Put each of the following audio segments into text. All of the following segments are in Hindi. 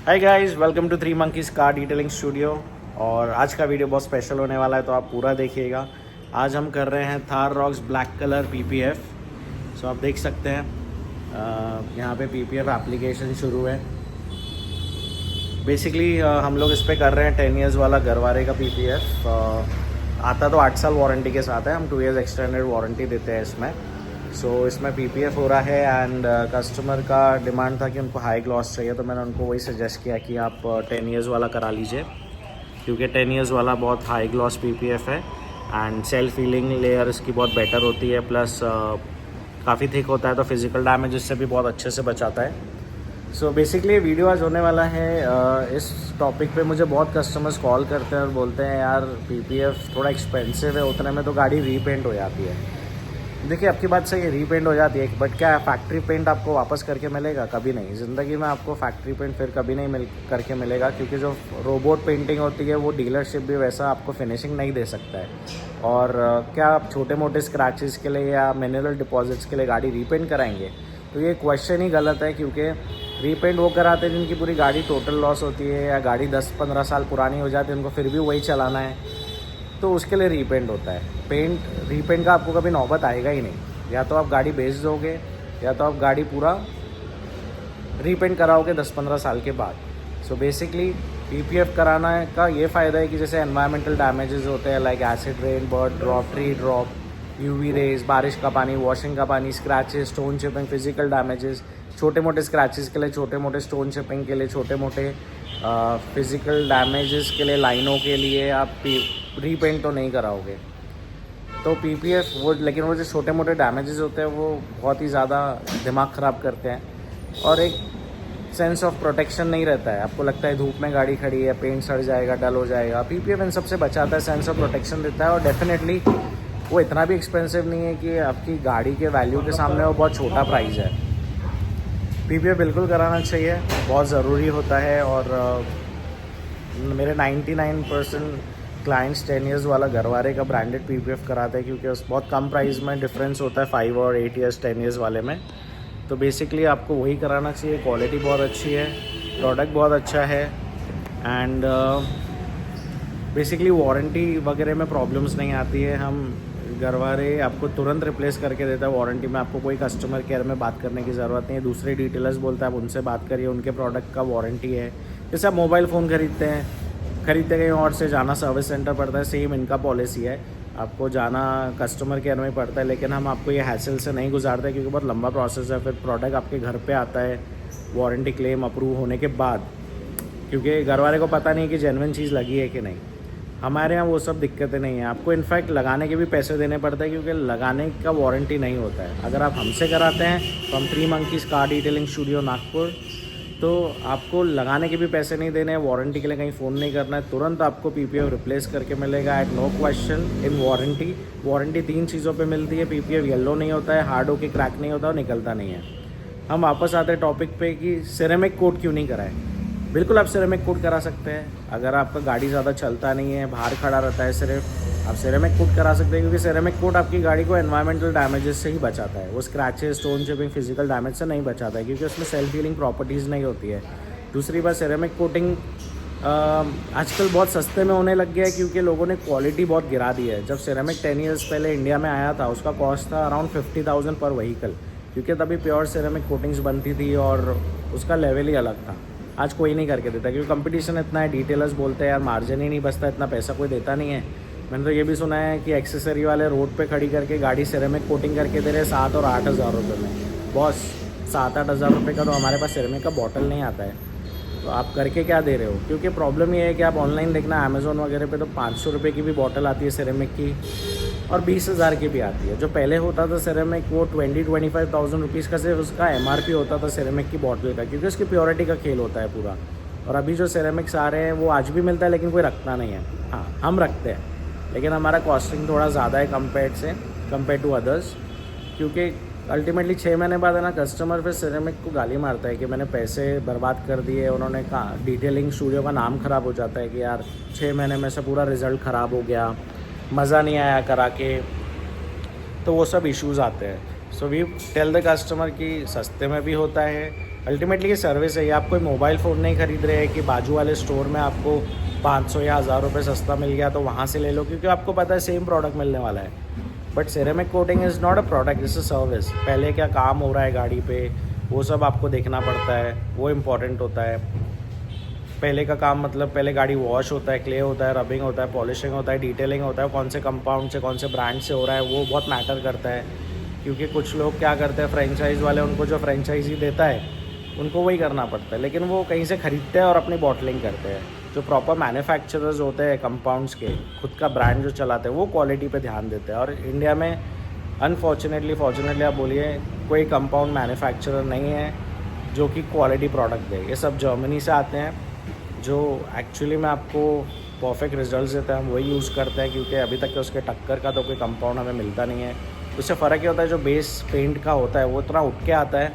Hi guys, welcome to three monkeys car detailing studio. और आज का वीडियो बहुत स्पेशल होने वाला है, तो आप पूरा देखिएगा। आज हम कर रहे हैं Thar Roxx black colour PPF. So आप देख सकते हैं यहाँ पे पीपीएफ एप्लीकेशन शुरू है। बेसिकली हम लोग इस पे कर रहे हैं 10 इयर्स वाला गरवारे का पीपीएफ। आता तो 8 साल वारंटी के साथ है, हम 2 इयर्स एक्सटेंडेड वारंटी देते हैं इसमें। इसमें पीपीएफ हो रहा है एंड कस्टमर का डिमांड था कि उनको हाई ग्लॉस चाहिए, तो मैंने उनको वही सजेस्ट किया कि आप 10 इयर्स वाला करा लीजिए, क्योंकि 10 इयर्स वाला बहुत हाई ग्लॉस पीपीएफ है एंड सेल्फ फीलिंग लेयर इसकी बहुत बेटर होती है। प्लस काफ़ी थिक होता है, तो फिज़िकल डैमेज इससे भी बहुत अच्छे से बचाता है। बेसिकली वीडियो आज होने वाला है इस टॉपिक पे। मुझे बहुत कस्टमर्स कॉल करते हैं और बोलते हैं यार पीपीएफ थोड़ा एक्सपेंसिव है, उतने में तो गाड़ी रीपेंट हो जाती है। देखिए, आपकी बात सही है, रीपेंट हो जाती है, बट क्या फैक्ट्री पेंट आपको वापस करके मिलेगा? कभी नहीं। ज़िंदगी में आपको फैक्ट्री पेंट फिर कभी नहीं करके मिलेगा, क्योंकि जो रोबोट पेंटिंग होती है वो डीलरशिप भी वैसा आपको फिनिशिंग नहीं दे सकता है। और क्या आप छोटे मोटे स्क्रैचेस के लिए या मिनरल डिपॉजिट्स के लिए गाड़ी रीपेंट कराएंगे? तो ये क्वेश्चन ही गलत है, क्योंकि रीपेंट वो कराते हैं जिनकी पूरी गाड़ी टोटल लॉस होती है, या गाड़ी 10-15 साल पुरानी हो जाती है, उनको फिर भी वही चलाना है, तो उसके लिए रीपेंट होता है। रीपेंट का आपको कभी नौबत आएगा ही नहीं। या तो आप गाड़ी बेच दोगे, या तो आप गाड़ी पूरा रीपेंट कराओगे 10-15 साल के बाद। बेसिकली पीपीएफ कराना का ये फ़ायदा है कि जैसे एनवायरमेंटल डैमेजेस होते हैं, like acid rain, bird drop, tree drop, UV rays, बारिश का पानी, वॉशिंग का पानी, scratches, stone chipping, physical damages, छोटे मोटे स्क्रैचेस के लिए, छोटे मोटे स्टोन चिपिंग के लिए, छोटे मोटे फिज़िकल डैमेजेस के लिए, लाइनों के लिए आप रीपेंट तो नहीं कराओगे। तो पीपीएफ लेकिन वो जो छोटे मोटे डैमेजेस होते हैं वो बहुत ही ज़्यादा दिमाग ख़राब करते हैं, और एक सेंस ऑफ प्रोटेक्शन नहीं रहता है। आपको लगता है धूप में गाड़ी खड़ी है, पेंट सड़ जाएगा, डल हो जाएगा। पीपीएफ इन सबसे बचाता है, सेंस ऑफ प्रोटेक्शन देता है, और डेफिनेटली वो इतना भी एक्सपेंसिव नहीं है कि आपकी गाड़ी के वैल्यू के सामने वो बहुत छोटा प्राइस है। पीपीएफ बिल्कुल कराना चाहिए, बहुत ज़रूरी होता है। और मेरे 99% क्लाइंट्स 10 इयर्स वाला गरवारे का ब्रांडेड पीपीएफ कराते हैं, क्योंकि उस बहुत कम प्राइस में डिफरेंस होता है 5 और 8 इयर्स 10 इयर्स वाले में। तो बेसिकली आपको वही कराना चाहिए। क्वालिटी बहुत अच्छी है, प्रोडक्ट बहुत अच्छा है, एंड बेसिकली वारंटी वगैरह में प्रॉब्लम्स नहीं आती है। हम गरवारे आपको तुरंत रिप्लेस करके देता है वारंटी में। आपको कोई कस्टमर केयर में बात करने की ज़रूरत नहीं है। दूसरे डिटेलर्स बोलते हैं आप उनसे बात करिए, उनके प्रोडक्ट का वारंटी है। जैसे आप मोबाइल फ़ोन खरीदते कहीं और से जाना सर्विस सेंटर पड़ता है, सेम इनका पॉलिसी है, आपको जाना कस्टमर केयर में पड़ता है। लेकिन हम आपको ये हैसल से नहीं गुजारते, क्योंकि बहुत लंबा प्रोसेस है। फिर प्रोडक्ट आपके घर पे आता है वारंटी क्लेम अप्रूव होने के बाद, क्योंकि घर वाले को पता नहीं कि जेन्युइन चीज़ लगी है कि नहीं। हमारे यहाँ वो सब दिक्कतें नहीं हैं। आपको इनफैक्ट लगाने के भी पैसे देने पड़ते हैं, क्योंकि लगाने का वारंटी नहीं होता है। अगर आप हमसे कराते हैं तो हम three monkeys car detailing studio Nagpur, तो आपको लगाने के भी पैसे नहीं देने हैं, वारंटी के लिए कहीं फ़ोन नहीं करना है, तुरंत आपको पीपीएफ रिप्लेस करके मिलेगा at no question in warranty. Warranty 3 चीज़ों पे मिलती है। पीपीएफ येलो नहीं होता है, हार्ड होके क्रैक नहीं होता और निकलता नहीं है। हम वापस आते हैं टॉपिक पे कि सिरेमिक कोट क्यों नहीं कराएं। बिल्कुल आप सिरेमिक कोट करा सकते हैं। अगर आपका गाड़ी ज़्यादा चलता नहीं है, बाहर खड़ा रहता है सिर्फ, आप सिरेमिक कोट करा सकते हैं, क्योंकि सिरेमिक कोट आपकी गाड़ी को एनवायरमेंटल डैमेजेस से ही बचाता है। वो scratches, stone chipping, physical damage से नहीं बचाता है, क्योंकि उसमें सेल्फ हीलिंग प्रॉपर्टीज़ नहीं होती है। दूसरी बात, सिरेमिक कोटिंग आजकल बहुत सस्ते में होने लग गया है, क्योंकि लोगों ने क्वालिटी बहुत गिरा दी है। जब सिरेमिक 10 ईयर्स पहले इंडिया में आया था, उसका कॉस्ट था अराउंड 50,000 पर व्हीकल, क्योंकि तभी प्योर सिरेमिक कोटिंग्स बनती थी और उसका लेवल ही अलग था। आज कोई नहीं करके देता, क्योंकि कंपटीशन इतना है। डिटेलर्स बोलते हैं यार मार्जिन ही नहीं बचता, इतना पैसा कोई देता नहीं है। मैंने तो ये भी सुना है कि एक्सेसरी वाले रोड पे खड़ी करके गाड़ी सिरेमिक कोटिंग करके दे रहे 7 और 8 हज़ार रुपये में। बॉस, 7-8 हज़ार रुपये का तो हमारे पास सिरेमिक का बॉटल नहीं आता है, तो आप करके क्या दे रहे हो? क्योंकि प्रॉब्लम ये है कि आप ऑनलाइन देखना, अमेज़ोन वगैरह पे तो 500 रुपये की भी बॉटल आती है सिरेमिक की, और 20,000 की भी आती है। जो पहले होता था सिरेमिक, वो 20-25,000 रुपीज़ का सिर्फ उसका MRP होता था सिरेमिक की बॉटल का, क्योंकि उसकी प्योरिटी का खेल होता है पूरा। और अभी जो सिरेमिक्स आ रहे हैं वो आज भी मिलता है, लेकिन कोई रखता नहीं है। हाँ, हम रखते हैं, लेकिन हमारा कॉस्टिंग थोड़ा ज़्यादा है कंपेयर टू अदर्स, क्योंकि अल्टीमेटली 6 महीने बाद है ना, कस्टमर फिर सिरेमिक को गाली मारता है कि मैंने पैसे बर्बाद कर दिए। उन्होंने कहा, डिटेलिंग स्टूडियो का नाम ख़राब हो जाता है कि यार 6 महीने में से पूरा रिज़ल्ट ख़राब हो गया, मज़ा नहीं आया करा के, तो वो सब इश्यूज़ आते हैं। So we tell the customer कि सस्ते में भी होता है, अल्टीमेटली ये सर्विस है। ये आप कोई मोबाइल फ़ोन नहीं खरीद रहे हैं कि बाजू वाले स्टोर में आपको 500 या 1000 रुपये सस्ता मिल गया तो वहाँ से ले लो, क्योंकि आपको पता है सेम प्रोडक्ट मिलने वाला है। But ceramic coating is not a product, it's a service. पहले क्या काम हो रहा है गाड़ी पे, वो सब आपको देखना पड़ता है, वो इम्पॉर्टेंट होता है। पहले का काम मतलब पहले गाड़ी वॉश होता है, क्ले होता है, रबिंग होता है, पॉलिशिंग होता है, डिटेलिंग होता है, कौन से कंपाउंड से कौन से ब्रांड से हो रहा है वो बहुत मैटर करता है। क्योंकि कुछ लोग क्या करते हैं, फ्रेंचाइज़ वाले, उनको जो फ्रेंचाइजी देता है उनको वही करना पड़ता है, लेकिन वो कहीं से ख़रीदते हैं और अपनी बॉटलिंग करते हैं। जो प्रॉपर मैन्युफैक्चरर्स होते हैं कंपाउंड्स के, खुद का ब्रांड जो चलाते हैं, वो क्वालिटी पे ध्यान देते हैं। और इंडिया में फॉर्चुनेटली आप बोलिए, कोई कंपाउंड मैन्युफैक्चरर नहीं है जो कि क्वालिटी प्रोडक्ट दे। ये सब जर्मनी से आते हैं, जो एक्चुअली में आपको परफेक्ट रिजल्ट्स देते हैं। हम वही यूज़ करते हैं, क्योंकि अभी तक के उसके टक्कर का तो कोई कंपाउंड हमें मिलता नहीं है। उससे फ़र्क ये होता है, जो बेस पेंट का होता है वो इतना उठ के आता है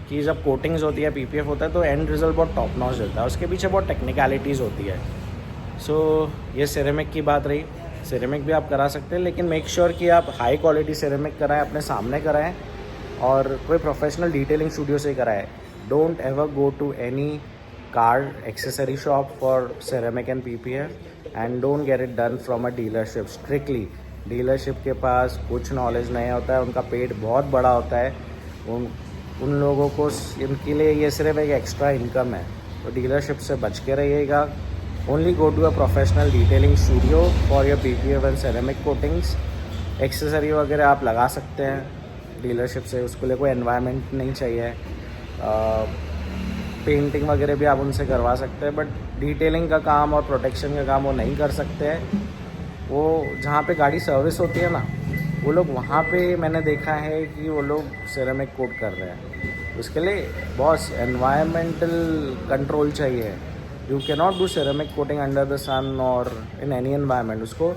कि जब कोटिंग्स होती है, पीपीएफ होता है, तो एंड रिजल्ट बहुत टॉप नॉच देता है। उसके पीछे बहुत टेक्निकलिटीज़ होती है। सो ये सिरेमिक की बात रही। सिरेमिक भी आप करा सकते हैं, लेकिन मेक श्योर कि आप हाई क्वालिटी सिरेमिक कराएं, अपने सामने कराएं और कोई प्रोफेशनल डिटेलिंग स्टूडियो से कराएं। Don't ever go to any car accessory shop for ceramic and PPF and don't get it done from a dealership. Strictly dealership के पास कुछ नॉलेज नहीं होता है, उनका पेट बहुत बड़ा होता है। उन लोगों को, इनके लिए ये सिर्फ एक एक्स्ट्रा इनकम है। तो डीलरशिप से बच के रहिएगा। Only go to a professional detailing studio for your PPF and ceramic coatings. Accessory वगैरह आप लगा सकते हैं डीलरशिप से, उसके लिए कोई एनवायरनमेंट नहीं चाहिए। पेंटिंग वगैरह भी आप उनसे करवा सकते हैं, बट डिटेलिंग का काम और प्रोटेक्शन का काम वो नहीं कर सकते हैं। वो जहाँ पे गाड़ी सर्विस होती है ना, वो लोग वहाँ पे मैंने देखा है कि वो लोग सिरेमिक कोट कर रहे हैं। उसके लिए बॉस एनवायरमेंटल कंट्रोल चाहिए। You can not do ceramic coating under the sun और इन एनी एनवायरनमेंट। उसको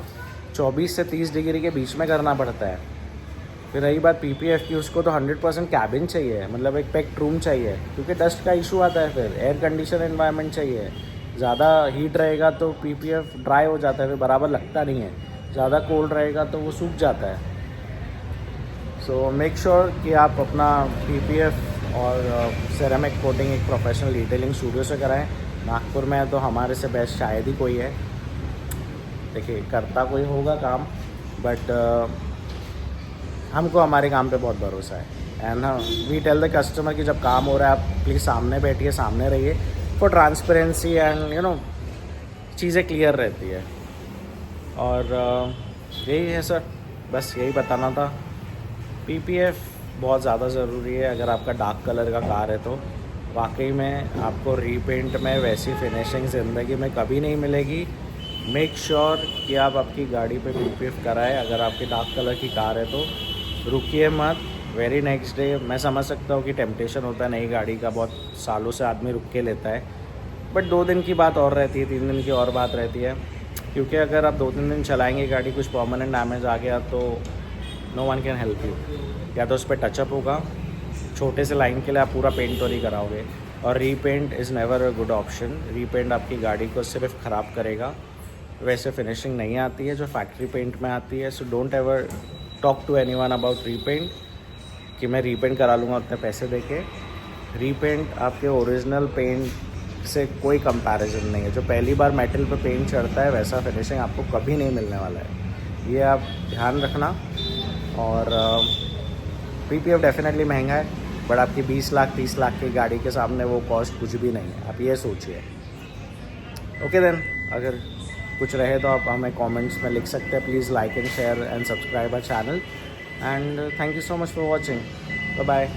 24 से 30 डिग्री के बीच में करना पड़ता है। फिर रही बात पीपीएफ की, उसको तो 100% कैबिन चाहिए, मतलब एक पैक्ड रूम चाहिए, क्योंकि डस्ट का इशू आता है। फिर एयर कंडीशन एनवायरनमेंट चाहिए। ज़्यादा हीट रहेगा तो पीपीएफ ड्राई हो जाता है, फिर बराबर लगता नहीं है। ज़्यादा कोल्ड रहेगा तो वो सूख जाता है। सो मेक श्योर कि आप अपना पीपीएफ और सिरेमिक कोटिंग एक प्रोफेशनल डिटेलिंग स्टूडियो से कराएं। नागपुर में है तो हमारे से बेस्ट शायद ही कोई है। देखिए, करता कोई होगा काम, बट हमको हमारे काम पे बहुत भरोसा है। And we tell the customer कि जब काम हो रहा है आप प्लीज़ सामने बैठिए, सामने रहिए, फॉर ट्रांसपेरेंसी एंड चीज़ें क्लियर रहती है। और यही है सर, बस यही बताना था। पीपीएफ बहुत ज़्यादा ज़रूरी है। अगर आपका डार्क कलर का कार है तो वाकई में आपको रीपेंट में वैसी फिनिशिंग ज़िंदगी में कभी नहीं मिलेगी। मेक श्योर कि आप आपकी गाड़ी पे पीपीएफ कराएं। अगर आपकी डार्क कलर की कार है तो रुकिए मत, वेरी नेक्स्ट डे। मैं समझ सकता हूँ कि टेम्पटेशन होता है नई गाड़ी का, बहुत सालों से आदमी रुक के लेता है, बट 2 दिन की बात और रहती है, 3 दिन की और बात रहती है। क्योंकि अगर आप 2-3 दिन चलाएंगे गाड़ी, कुछ परमानेंट डैमेज आ गया तो no one can help you. या तो उस पर टचअप होगा, छोटे से लाइन के लिए आप पूरा पेंट तो नहीं कराओगे, और repaint is never a good option. Repaint आपकी गाड़ी को सिर्फ ख़राब करेगा, वैसे फिनिशिंग नहीं आती है जो फैक्ट्री पेंट में आती है। So don't ever talk to anyone about repaint कि मैं रीपेंट करा लूँगा उतने पैसे देके। रीपेंट आपके ओरिजिनल पेंट से कोई कंपैरिजन नहीं है। जो पहली बार मेटल पे पेंट चढ़ता है वैसा फिनिशिंग आपको कभी नहीं मिलने वाला है, ये आप ध्यान रखना। और पीपीएफ डेफिनेटली महंगा है, बट आपकी 20 लाख 30 लाख की गाड़ी के सामने वो कॉस्ट कुछ भी नहीं है, आप ये सोचिए। ओके देन, अगर कुछ रहे तो आप हमें कमेंट्स में लिख सकते हैं। Please like and share and subscribe our channel, and thank you so much for watching. Bye bye.